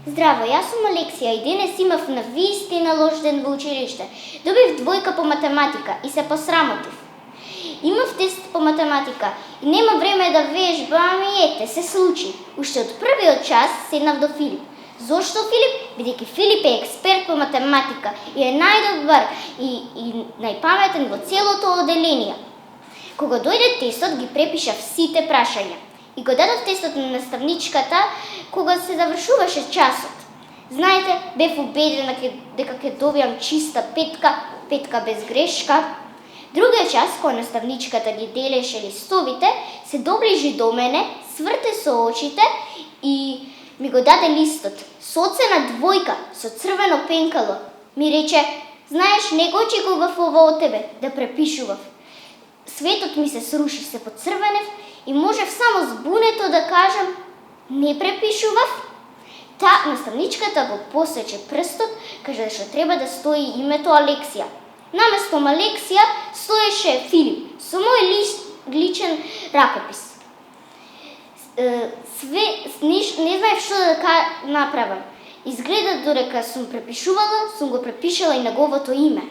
Здраво, јас сум Алексија и денес имав навистина лош ден во училиште. Добив двојка по математика и се посрамотив. Имав тест по математика и нема време да вежбам и ете, се случи. Уште од првиот час седнав до Филип. Зошто Филип? Бидејќи Филип е експерт по математика и е најдобар и најпаметен во целото оделение. Кога дојде тестот, ги препишав сите прашања и го дадов тестот на наставничката кога се завршуваше часот. Знаете, бев убедена дека ќе добијам чиста петка без грешка. Другиот час, кога наставничката ги делеше листовите, се доближи до мене, сврте со очите и ми го даде листот со оцена двојка, со црвено пенкало. Ми рече: знаеш, не го очекував ова од тебе, да препишував. Светот ми се сруши, се поцрвенев и можев само збунето да кажам: не препишував. Та наставничката го посече прстот, кажа што треба да стои името Алексија. Наместо Алексија стоеше Филип со мој личен ракопис. Не знаев што да направам. Изгледа додека сум препишувала, сум го препишала и неговото име.